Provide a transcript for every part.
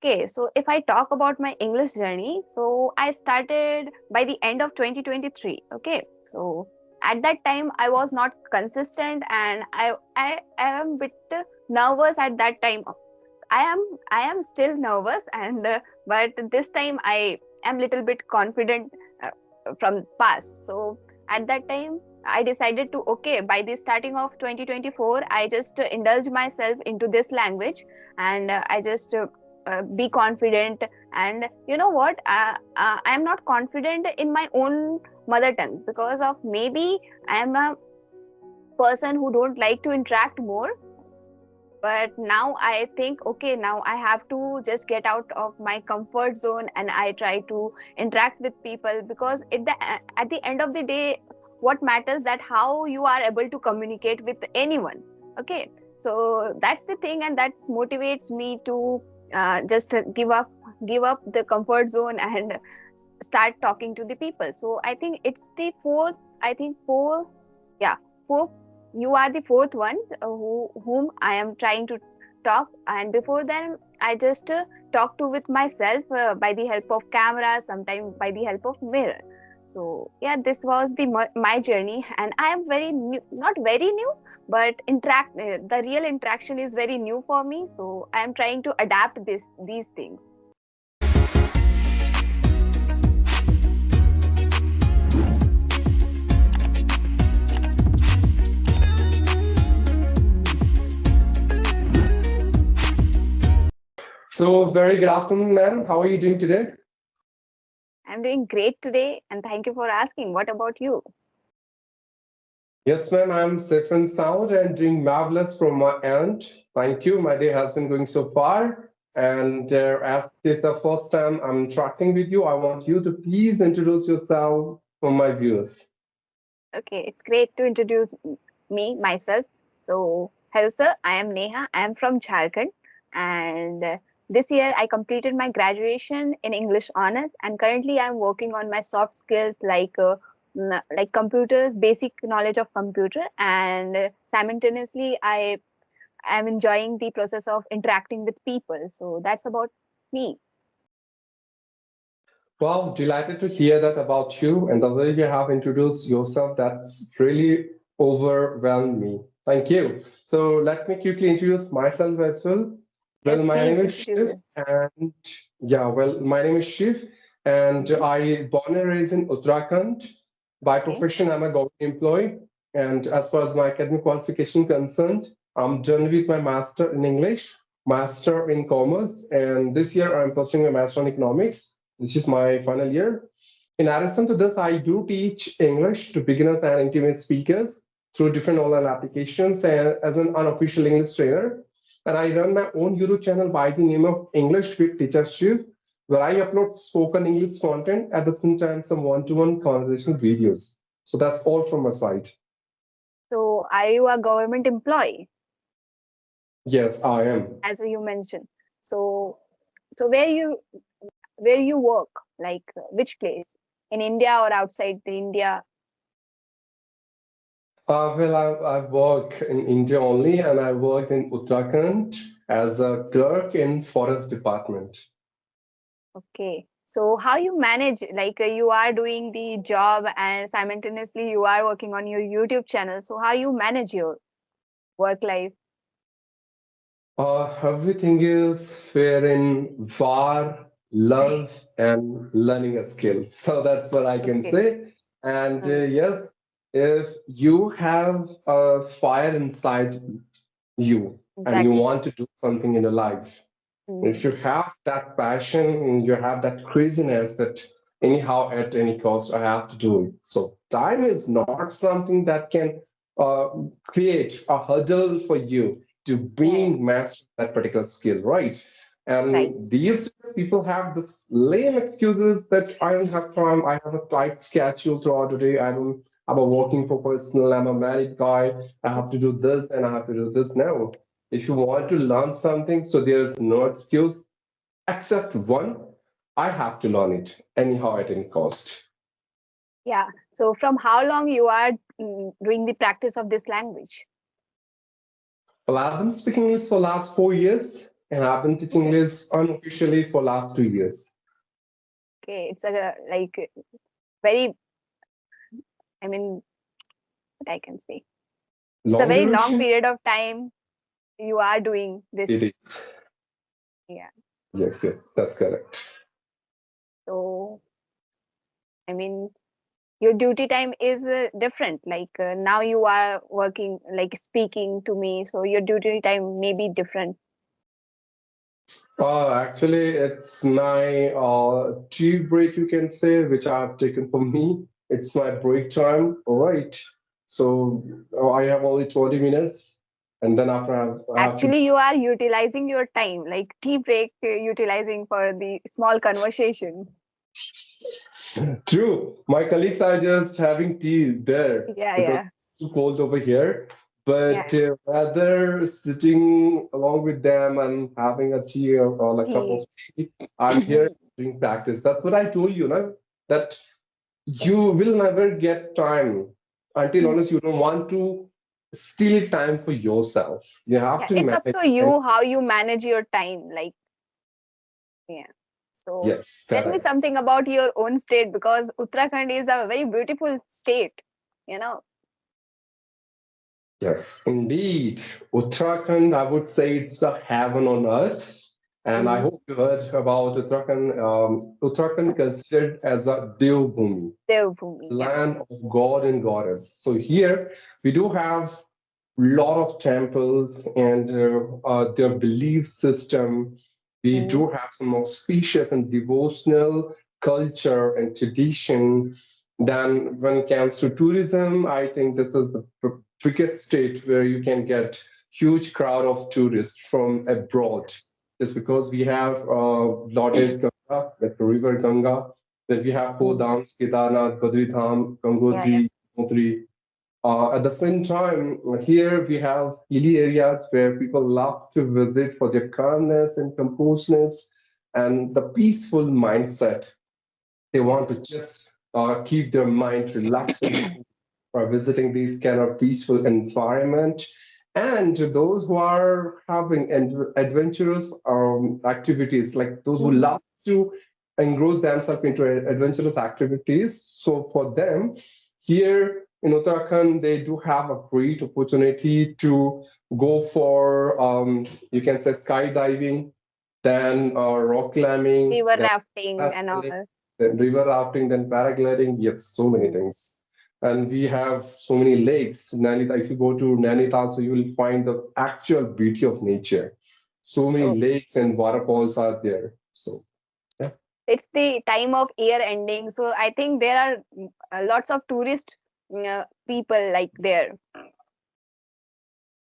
Okay, so if I talk about my English journey, so I started by the end of 2023. Okay, so at that time I was not consistent, and I am bit nervous at that time. I am still nervous, and but this time I am little bit confident from past. So at that time I decided to, okay, by the starting of 2024 I just indulge myself into this language, and I just be confident. And you know what, I am not confident in my own mother tongue because of maybe I am a person who don't like to interact more. But now I think, okay, now I have to just get out of my comfort zone, and I try to interact with people, because at the end of the day, what matters that how you are able to communicate with anyone. Okay, so that's the thing, and that motivates me to just give up the comfort zone and start talking to the people. So I think it's the fourth, I think four, yeah, four. You are the fourth one whom I am trying to talk. And before then, I just talk to with myself by the help of camera, sometimes by the help of mirror. So yeah, this was the my journey, and I am very new, not very new, but interact. The real interaction is very new for me. So I am trying to adapt these things. So, very good afternoon, ma'am. How are you doing today? I'm doing great today, and thank you for asking. What about you? Yes, ma'am. I'm safe and sound and doing marvelous from my end. Thank you. My day has been going so far. And as this is the first time I'm interacting with you, I want you to please introduce yourself for my viewers. Okay, it's great to introduce me myself. So, hello sir, I am Neha. I am from Jharkhand, and this year I completed my graduation in English honors, and currently I'm working on my soft skills like computers, basic knowledge of computer, and simultaneously I am enjoying the process of interacting with people. So that's about me. Well, delighted to hear that about you and the way you have introduced yourself. That's really overwhelmed me. Thank you. So let me quickly introduce myself as well. Well, Yes, my name please is introduce Shiv, it. and yeah, well, my name is Shiv, and Mhm. I born and raised in Uttarakhand. By Okay, profession, I'm a government employee, and as far as my academic qualification concerned, I'm done with my master in English, master in commerce, and this year I'm pursuing a master in economics. This is my final year. In addition to this, I do teach English to beginners and intermediate speakers through different online applications and as an unofficial English trainer. And I run my own YouTube channel by the name of English with Teacher Shiv, where I upload spoken English content at the same time some one-to-one conversational videos. So that's all from my side. so are you a government employee, Yes, I am. as you mentioned? So, so where you work, like which place, in India or outside the India? I work in India only, and I worked in Uttarakhand as a clerk in forest department. Okay, so how you manage, like you are doing the job and simultaneously you are working on your YouTube channel, so how you manage your work life? Everything is fair in war, love, and learning a skill. So that's what I can Okay. say. And Mm, yes, if you have a fire inside you and you exactly. want to do something in your life, if Mm, you have that passion and you have that craziness that anyhow at any cost I have to do it. So time is not something that can uh, create a hurdle for you to yeah, yeah, being master that particular skill, right? right. And these days people have this lame excuses that I don't have time, I have a tight schedule throughout the day, I don't, I'm a working for personal, I'm a married guy, I have to do this and I have to do this now. If you want to learn something, so there's no excuse except one, I have to learn it anyhow at any cost. Yeah. So from how long you are doing the practice of this language? Well, I've been speaking English for last 4 years. and I've been teaching Okay. English unofficially for last 2 years. Okay, it's a like very, I mean, what I can say. It's a Long very long duration? period of time you are doing this. It is. Yeah. Yes, yes, that's correct. So, I mean, your duty time is different. Like now you are working, like speaking to me. So your duty time may be different. Actually, it's my tea break, you can say, which I have taken for me. It's my break time. All right. So I have only 20 minutes, and then after I have to. Actually, you are utilizing your time, like tea break, utilizing for the small conversation. True. My colleagues are just having tea there Yeah, because yeah, it's too cold over here. yeah. But rather sitting along with them and having a tea or a cup of Tea. tea, I'm here doing practice. That's what I told you, no? That you will never get time until unless you don't want to steal time for yourself. You have Yeah, to it's up manage to time. you how you manage your time. Like, yeah. So Yes, tell me correct. something about your own state because Uttarakhand is a very beautiful state. You know. Yes, indeed. Uttarakhand, I would say it's a heaven on earth. And I Mm-hmm. hope you heard about Uttarakhand. Uttarakhand considered as a DEVBHOOMI, Devbhoomi. Yeah. land of God and goddess. So here we do have lot of temples and their belief system. We Mm-hmm. do have some auspicious and devotional culture and tradition. Then, when it comes to tourism, I think this is the biggest state where you can get huge crowd of tourists from abroad. Just because we have Lourdes Ganga, like the river Ganga, then we have four Mm. dams: Kedarnath, Badritham, Yeah, yeah. Gangotri, Yamutri. At the same time, here we have hilly areas where people love to visit for their calmness and composedness and the peaceful mindset. They want to just keep their mind relaxing by visiting these kind of peaceful environment. And those who are having adventurous activities, like those who Mm-hmm. love to engross themselves into adventurous activities. So for them, here in Uttarakhand, they do have a great opportunity to go for, you can say, skydiving, then rock climbing, River then rafting and parasailing, all. then river rafting, then paragliding. Yes, so many Mm. things. And we have so many lakes. Nainital, if you go to Nainital, so you will find the actual beauty of nature. So many So lakes and waterfalls are there. So yeah. it's the time of year ending. So I think there are lots of tourist people like there.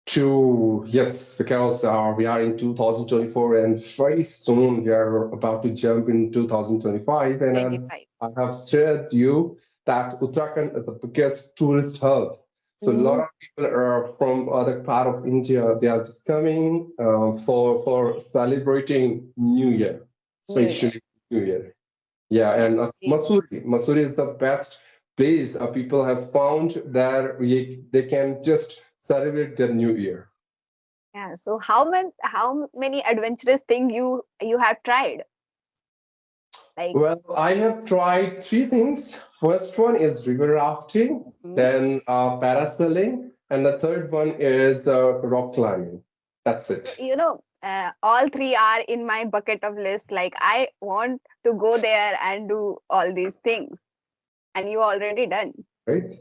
To yes, because we are in 2024 and very soon we are about to jump in 2025. And as 25. I have shared you that Uttarakhand is the biggest tourist hub. So a lot Mm-hmm. of people are from other part of India. They are just coming for celebrating New Year, New Year. especially New Year. Yeah, Yeah. and See. Masuri is the best place people have found that they can just celebrate their new year. Yeah. So how many adventurous thing you have tried? Like. Well, I have tried three things. First one is river rafting, Mhm. then parasailing, and the third one is rock climbing. That's So, it. all three are in my bucket of list. Like I want to go there and do all these things, and you already done. Right?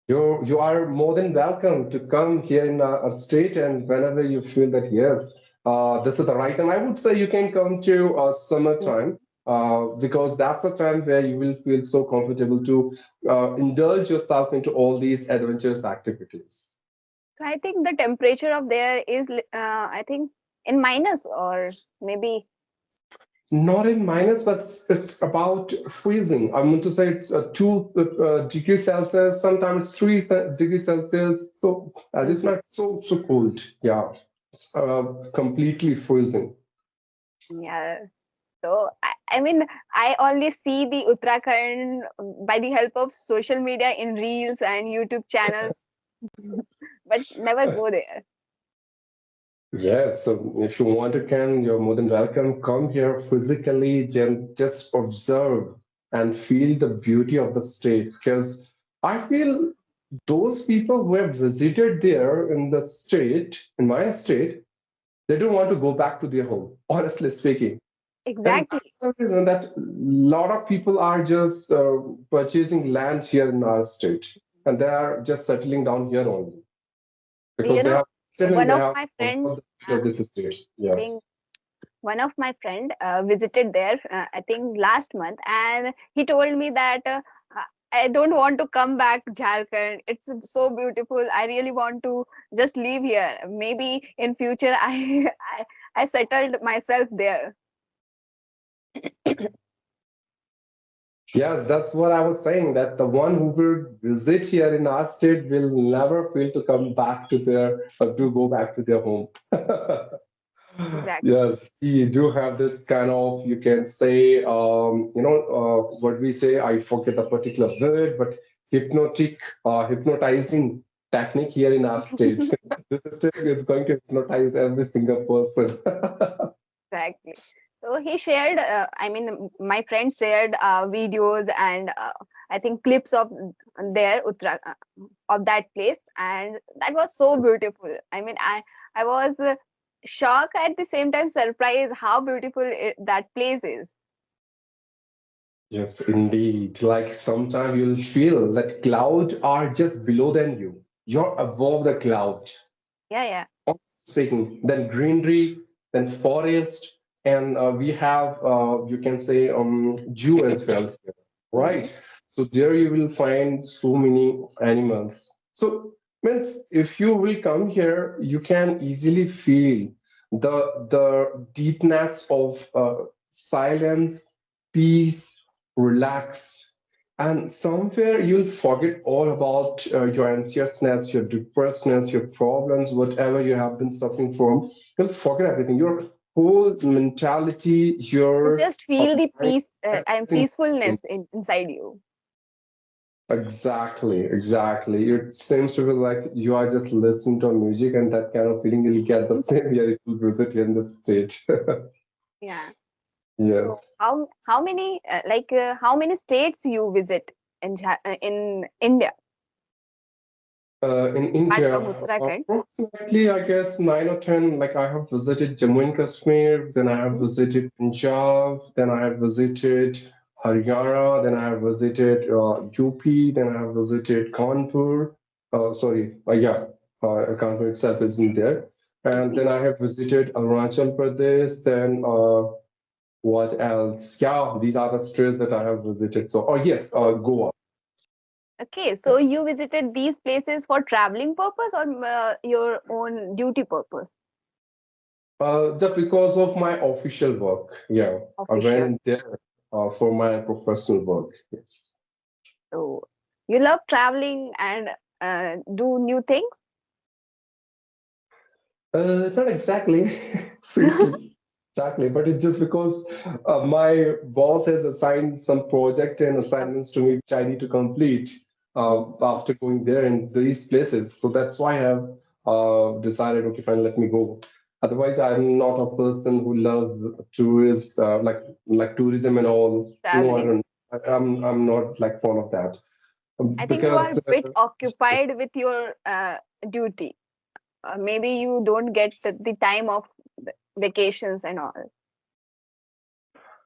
You are more than welcome to come here in our state, and whenever you feel that yes, this is the right time, I would say you can come to summertime because that's the time where you will feel so comfortable to indulge yourself into all these adventurous activities. So I think the temperature of there is, I think, in minus or maybe. Not in minus, but it's about freezing. I mean to say it's 2 degrees Celsius. Sometimes it's 3 degrees Celsius. So as if Mhm. not so cold. Yeah, it's completely freezing. Yeah. So I mean, I only see the Uttarakhand by the help of social media in reels and YouTube channels, but never go there. Yes, so if you want to come, you're more than welcome. Come here physically, just observe and feel the beauty of the state. Because I feel those people who have visited there in the state, in my state, they don't want to go back to their home, honestly speaking. And Exactly. that's the reason that a lot of people are just purchasing land here in our state, and they are just settling down here only You because they know, have and one they of have my friend, observed the beauty of this state. Yeah. think one of my friend visited there, I think last month, and he told me that I don't want to come back Jharkhand. It's so beautiful. I really want to just live here. Maybe in future I settled myself there. Yes, that's what I was saying. That the one who will visit here in our state will never feel to come back to their or to go back to their home. Exactly. Yes, we do have this kind of, you can say, what we say, I forget the particular word, but hypnotizing technique here in our state. This state is going to hypnotize every single person. Exactly. So he shared, my friend shared videos and I think clips of their of that place, and that was so beautiful. I was shocked at the same time surprised how beautiful that place is. Yes, indeed. Like sometimes you'll feel that clouds are just below than you. You're above the cloud. Yeah, yeah. Honestly speaking, then greenery, then forest, and we have you can say zoo as well, Hmm. right? So there you will find so many animals. So means if you will come here, you can easily feel the deepness of silence, peace, relax, and somewhere you'll forget all about your anxiousness, your depressedness, your problems, whatever you have been suffering from. You'll forget everything. Your whole mentality, You your just feel the mind, peace and everything. peacefulness inside you. Exactly, exactly. It seems to be like you are just listening to music, and that kind of feeling you'll get the same here if you visit here in the state. Yeah. So Yes. how many states you visit in India In apart India, from Uttarakhand? approximately, I guess 9 or 10. Like I have visited Jammu and Kashmir, then I have Mhm. visited Punjab, then I have visited Haryana, then I have visited UP, then I have visited Kanpur. Sorry, Kanpur itself isn't there. And then Okay. I have visited Arunachal Pradesh. Then what else? Yeah, these are the states that I have visited. So, oh yes, So Goa. okay, so you visited these places for traveling purpose or your own duty purpose? Just because of my official work. Yeah, I Official. went there for my professional work. Yes. So you love traveling and do new things? Not exactly, seriously, exactly. But it's just because my boss has assigned some project and Um, assignments to me which I need to complete after going there in these places. So that's why I have decided, okay, fine, let me go. Otherwise, I'm not a person who loves tourists, like tourism and all. No, I Traveling. don't. I'm not like fond of that. I think you are Because a bit occupied with your duty. Or maybe you don't get the time of vacations and all.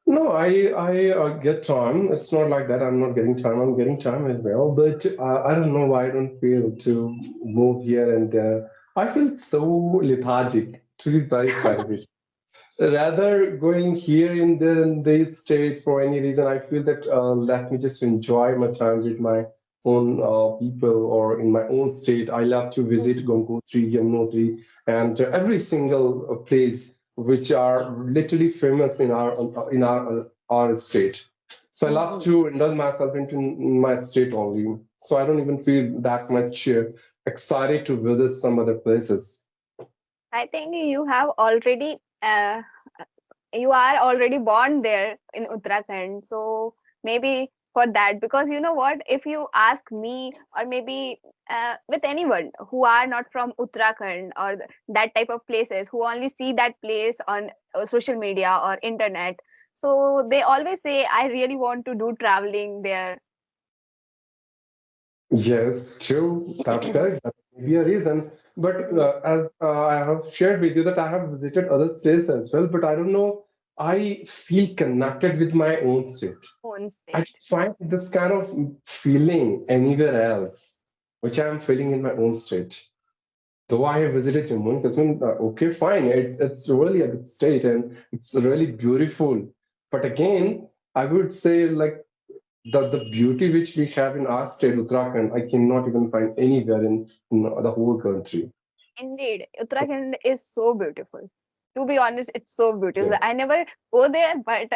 no, I get time. It's not like that. I'm not getting time. I'm getting time as well. But I don't know why I don't feel to move here and there. I feel so lethargic, to be very frank with you. Rather going here and there in this state for any reason, I feel that let me just enjoy my time with my own people or in my own state. I love to visit Gangotri, Yamunotri, and every single place which are literally famous in our state. So I love Mhm. to indulge myself into my state only. So I don't even feel that much excited to visit some other places. I think you are already born there in Uttarakhand. So maybe for that, because you know what, if you ask me, or maybe with anyone who are not from Uttarakhand or that type of places, who only see that place on social media or internet. So they always say, I really want to do traveling there. Yes, true. That's correct. That may be a reason. But Mm. as I have shared with you that I have visited other states as well, but I don't know. I feel connected with my own state. Own I state. don't find this kind of feeling anywhere else, which I'm feeling in my own state. Though I have visited Jammu and Kashmir, okay, fine. It's really a good state and it's really beautiful. But again, I would say like the beauty which we have in our state, Uttarakhand, I cannot even find anywhere in the whole country. Indeed, Uttarakhand is so beautiful. To be honest, it's so beautiful. Yeah. I never go there, but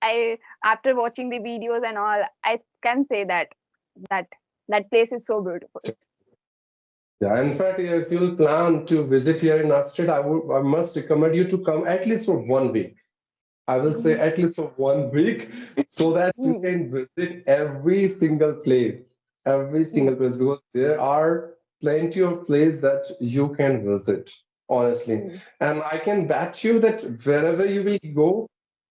I after watching the videos and all, I can say that that place is so beautiful. Yeah, in fact, if you'll plan to visit here in our state, I must recommend you to come at least for 1 week. I will say Mhm. at least for 1 week, so that you Mm, can visit every mm, single place, because there are plenty of places that you can visit, honestly. mm, And I can bet you that wherever you will go,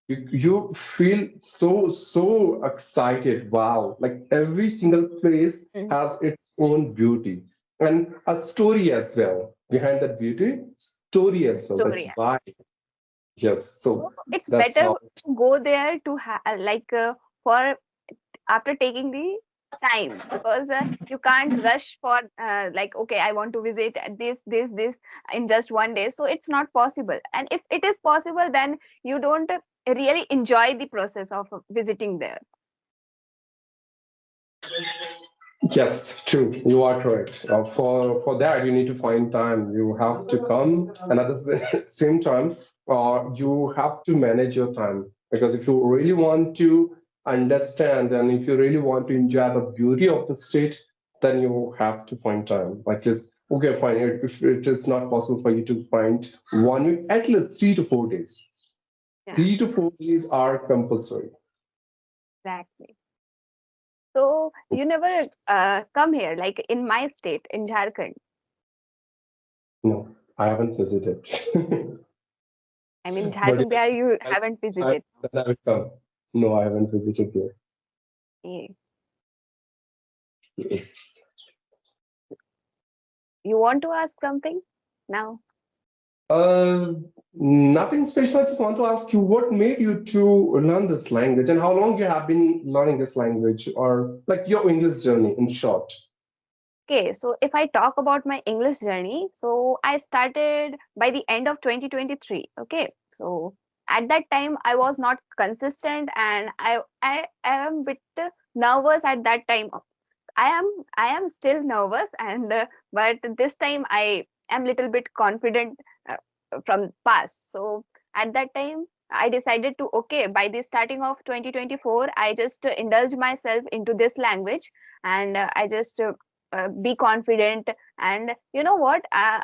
you feel so excited. Wow, like every single place mm. has its own beauty and a story as well behind that beauty. Story as well. That's Story. why. Yes, So so it's that's better how. to go there to like for after taking the time, because you can't rush for like, okay, I want to visit this in just 1 day, so it's not possible. And if it is possible, then you don't really enjoy the process of visiting there. Yes, true. You are correct. For that, you need to find time. You have to come, and at the same time, you have to manage your time, because if you really want to understand and if you really want to enjoy the beauty of the state, then you have to find time. Like this, okay, fine. If it is not possible for you to find 1 week, at least 3 to 4 days. Yeah, 3 to 4 days are compulsory. exactly. So you never come here, like in my state, in Jharkhand. No, I haven't visited. I mean, But Jharkhand, where you yes, haven't I, visited. then I will come. No, I haven't visited there. Eh, Yes. you want to ask something now? Uh, Nothing special. I just want to ask you, what made you to learn this language, and how long you have been learning this language, or like your English journey in short? Okay, so if I talk about my English journey, so I started by the end of 2023. Okay, so at that time I was not consistent, and I am a bit nervous at that time. I am still nervous, and but this time I am little bit confident from past. So at that time I decided to, okay, by the starting of 2024 I just indulge myself into this language, and I just be confident. And you know what, I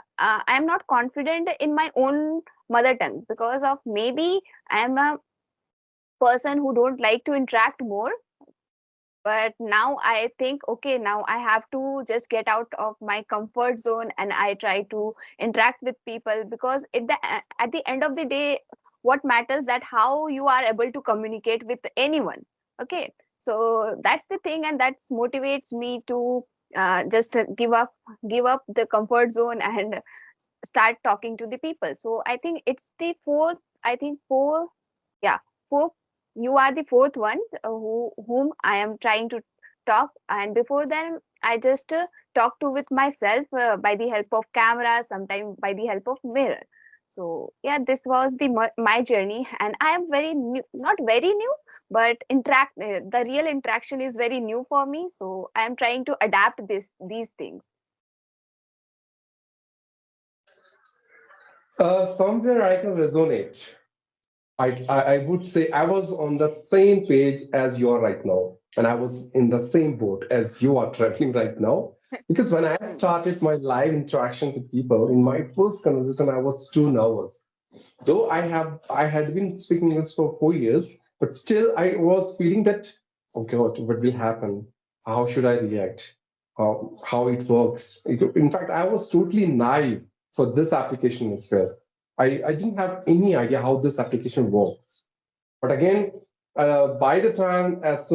am not confident in my own mother tongue, because of maybe I am a person who don't like to interact more. But now I think, okay, now I have to just get out of my comfort zone, and I try to interact with people, because at the end of the day, what matters that how you are able to communicate with anyone. Okay, so that's the thing, and that motivates me to just give up the comfort zone and start talking to the people. So I think it's the fourth, I think four, yeah, four. You are the fourth one whom I am trying to talk. And before then, I just talk to with myself by the help of camera, sometimes by the help of mirror. So yeah, this was my journey, and I am very new, not very new, but interact. The real interaction is very new for me. So I am trying to adapt these things. Somewhere I can resonate. I would say I was on the same page as you are right now, and I was in the same boat as you are traveling right now. Because when I Hmm. started my live interaction with people, in my first conversation, I was too nervous. Though I had been speaking English for 4 years, but still I was feeling that, oh God, what will happen? How should I react? how it works. In fact, I was totally naive for this application as well. I didn't have any idea how this application works. But again, by the time, as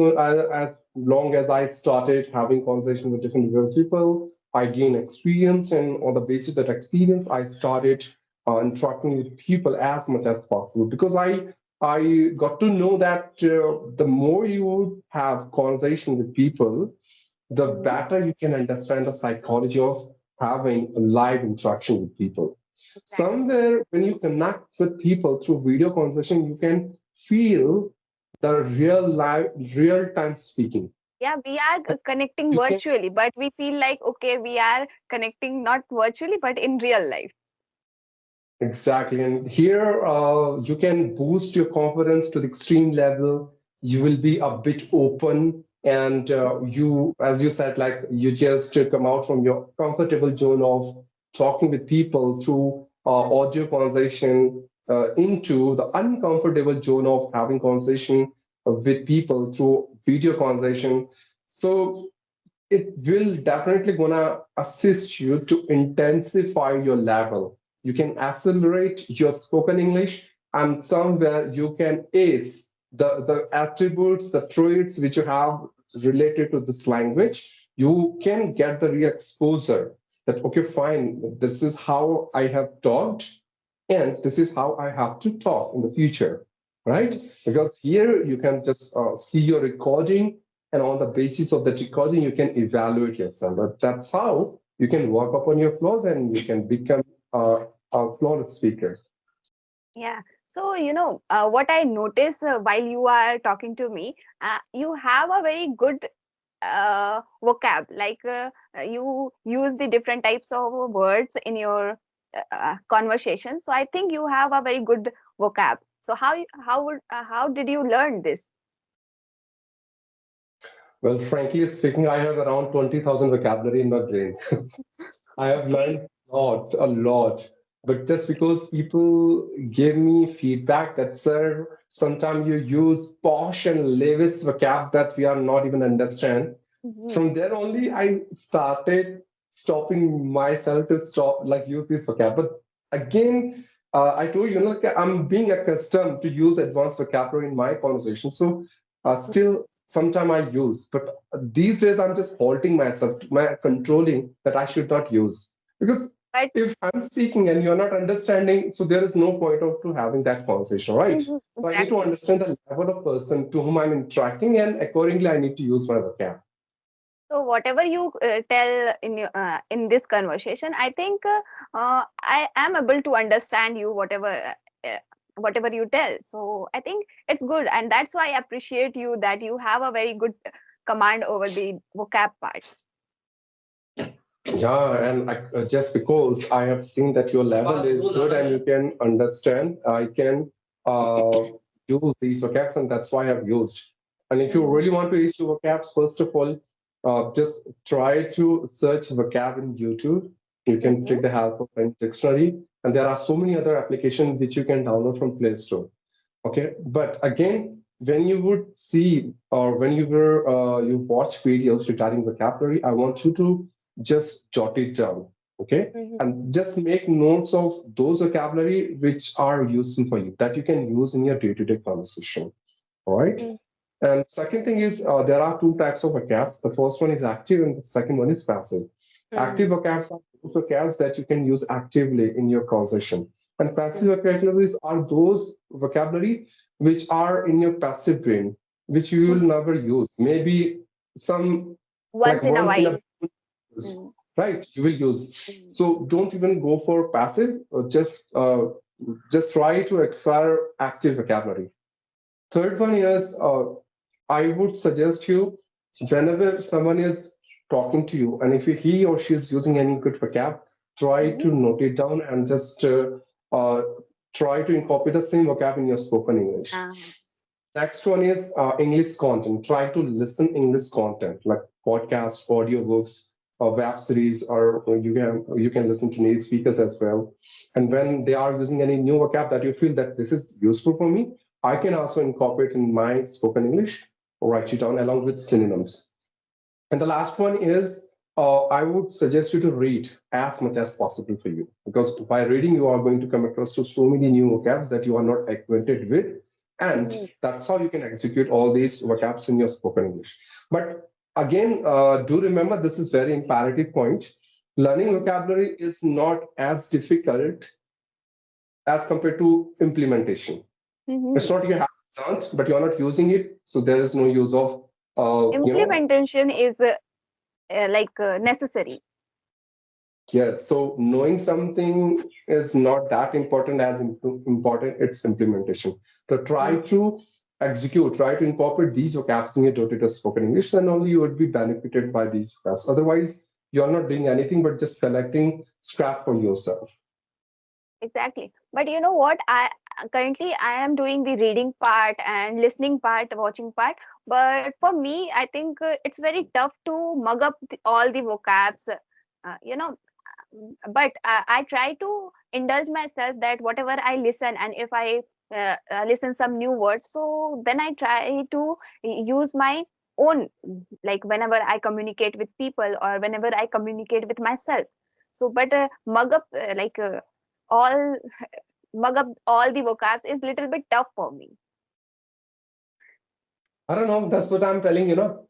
long as I started having conversation with different people, I gained experience, and on the basis of that experience, I started interacting with people as much as possible because I got to know that the more you have conversation with people, the Mhm. better you can understand the psychology of having a live interaction with people. Exactly. Somewhere, when you connect with people through video conversation, you can feel the real time speaking. Yeah, we are connecting You can virtually, but we feel like, okay, we are connecting not virtually, but in real life. exactly, and here you can boost your confidence to the extreme level. You will be a bit open, and you, as you said, like you just come out from your comfortable zone of talking with people through audio conversation into the uncomfortable zone of having conversation with people through video conversation. So it will definitely gonna assist you to intensify your level. You can accelerate your spoken English, and somewhere you can ace the attributes, the traits which you have related to this language. You can get the re-exposure that, okay, fine, this is how I have talked, and this is how I have to talk in the future, right? Mhm. Because here you can just see your recording, and on the basis of that recording you can evaluate yourself. But that's how you can work upon your flaws and you can become a flawless speaker. Yeah. So, what I notice while you are talking to me, you have a very good vocab. Like you use the different types of words in your conversation. So I think you have a very good vocab. So how did you learn this? Well, frankly speaking, I have around 20,000 vocabulary in my brain. I have Okay. learned a lot. But just because people give me feedback that, sir, sometimes you use posh and lavish vocab that we are not even understand. Mhm. From there only, I started stopping myself to stop like use this vocab. But again, I told you, like I'm being accustomed to use advanced vocabulary in my conversation. So still, sometime I use, but these days I'm just halting myself, my controlling that I should not use because But if I'm speaking and you're not understanding, so there is no point of to having that conversation, right? Mhm. So I need to Exactly. understand the level of person to whom I'm interacting, and accordingly I need to use my vocab. So whatever you tell in this conversation, I think I am able to understand you whatever you tell. So I think it's good, and that's why I appreciate you that you have a very good command over the vocab part. Yeah, and just because I have seen that your level is good and you can understand, I can uh, use these vocabs, and that's why I've used. And if you Mhm. really want to use your vocabs, first of all, just try to search vocab in YouTube. You can Mhm. take the help of any dictionary, and there are so many other applications which you can download from Play Store. Okay, but again, when you would see or when you watch videos regarding vocabulary, I want you to just jot it down. Okay, Mhm. and just make notes of those vocabulary which are useful for you that you can use in your day-to-day conversation. All right. Mhm. And second thing is there are two types of vocabs. The first one is active, and the second one is passive. Active Mhm. vocabs are those vocabs that you can use actively in your conversation, and passive Mhm. vocabularies are those vocabulary which are in your passive brain, which you will Mhm. never use. Maybe some like Once in a once in a while. use, Mhm. right? You will use. Mhm. So don't even go for passive. Just try to acquire active vocabulary. Third one is I would suggest you whenever someone is talking to you, and if he or she is using any good vocab, try Mhm. to note it down and just uh, try to incorporate the same vocab in your spoken English. Uh-huh. Next one is English content. Try to listen English content like podcast, audiobooks, or web series, or you can listen to native speakers as well. And when they are using any new vocab that you feel that this is useful for me, I can also incorporate in my spoken English or write it down along with synonyms. And the last one is I would suggest you to read as much as possible for you, because by reading you are going to come across to so many new vocabs that you are not acquainted with, and Mhm. that's how you can execute all these vocabs in your spoken English. But again, do remember this is very imperative point. Learning Mhm. vocabulary is not as difficult as compared to implementation. It's Mhm. not you have learned, but you are not using it, so there is no use of you know. Implementation is necessary. Yes, so knowing something is not that important as important its implementation. So try Mhm. to execute, try to incorporate these vocabs in your day-to-day spoken English, then only you would be benefited by these vocabs. Otherwise, you're not doing anything but just collecting scrap for yourself. Exactly. But you know what? I currently I am doing the reading part and listening part, watching part. But for me, I think it's very tough to mug up all the vocabs. You know, but I try to indulge myself that whatever I listen, and if I listen some new words, so then I try to use my own, like whenever I communicate with people or whenever I communicate with myself. So, but mug up all mug up all the vocabs is little bit tough for me. I don't know, that's what I'm telling you, know. Mm.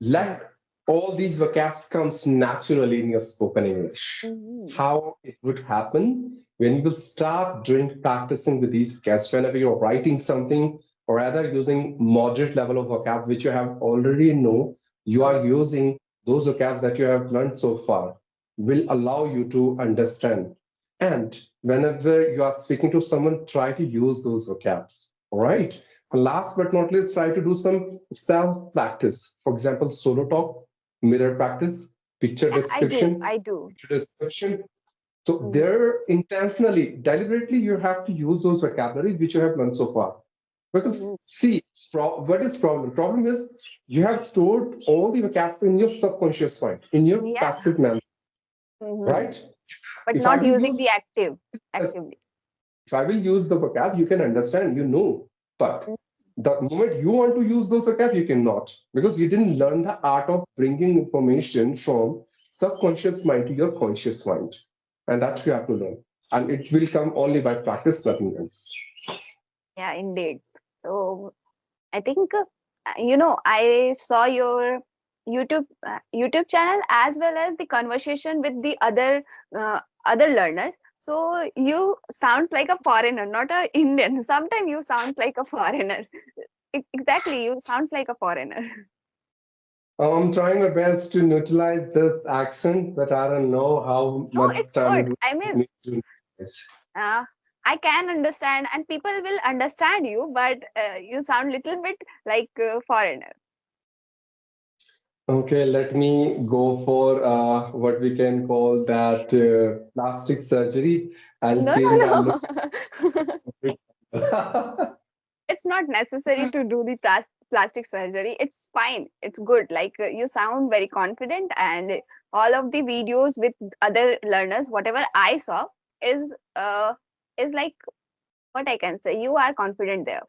Let all these vocabs comes naturally in your spoken English. Mhm. How it would happen when you will start doing practicing with these vocabs whenever you're writing something, or rather using moderate level of vocab which you have already know, you are Mhm. using those vocabs that you have learned so far will allow you to understand. And whenever you are speaking to someone, try to use those vocabs. All right. And last but not least, try to do some self practice. For example, solo talk, mirror practice, picture Yeah, I do. description, I do. picture description. So Mhm. there, intentionally, deliberately, you have to use those vocabularies which you have learned so far. Because Mhm. see, what is problem? Problem is you have stored all the vocabulary in your subconscious mind, in your Yeah. passive memory, Mhm. right? But If I not will using the use actively. if I will use the vocab, you can understand, you know. But the moment you want to use those vocab, you cannot, because you didn't learn the art of bringing information from subconscious mind to your conscious mind, and that you have to learn. And it will come only by practice, nothing else. Yeah, indeed. So I think I saw your YouTube channel as well as the conversation with the other learners. So you sounds like a foreigner, not a Indian. Sometimes you sounds like a foreigner. Exactly, you sounds like a foreigner. I'm trying my best to neutralize this accent, but I don't know how No, much it's time it good. will I take mean, me to neutralize. uh, I can understand, and people will understand you, but you sound little bit like a foreigner. Okay, let me go for what we can call that plastic surgery. I'll No, change my no, look. no. It's not necessary to do the plastic surgery. It's fine. It's good. Like you sound very confident, and all of the videos with other learners, whatever I saw, is uh is like what I can say. You are confident there,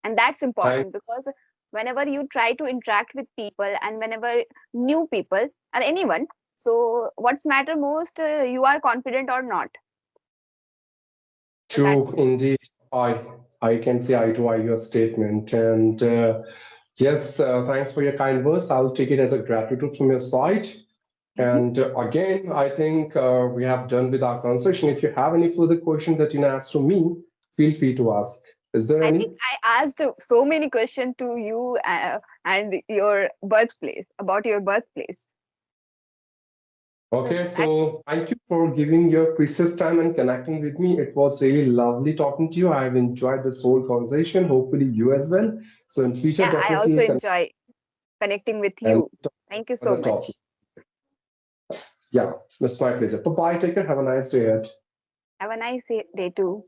and that's Thank important because whenever you try to interact with people and whenever new people or anyone, so what's matter most, you are confident or not. So that's you. Indeed, I can say eye to eye your statement. And yes, thanks for your kind words. I'll take it as a gratitude from your side. Mhm. And again, I think we have done with our conversation. If you have any further questions that you know ask to me, feel free to ask. Is there I think any? I asked so many questions to you and your birthplace, about your birthplace. So Okay, that's so thank you for giving your precious time and connecting with me. It was really lovely talking to you. I've enjoyed this whole conversation. Hopefully, you as well. So in future, yeah. I definitely also we'll connect enjoy connecting with and you. talk Thank you about so other topics. much. Yeah, it's my pleasure. Bye bye. Take care. Have a nice day ahead. Have a nice day too.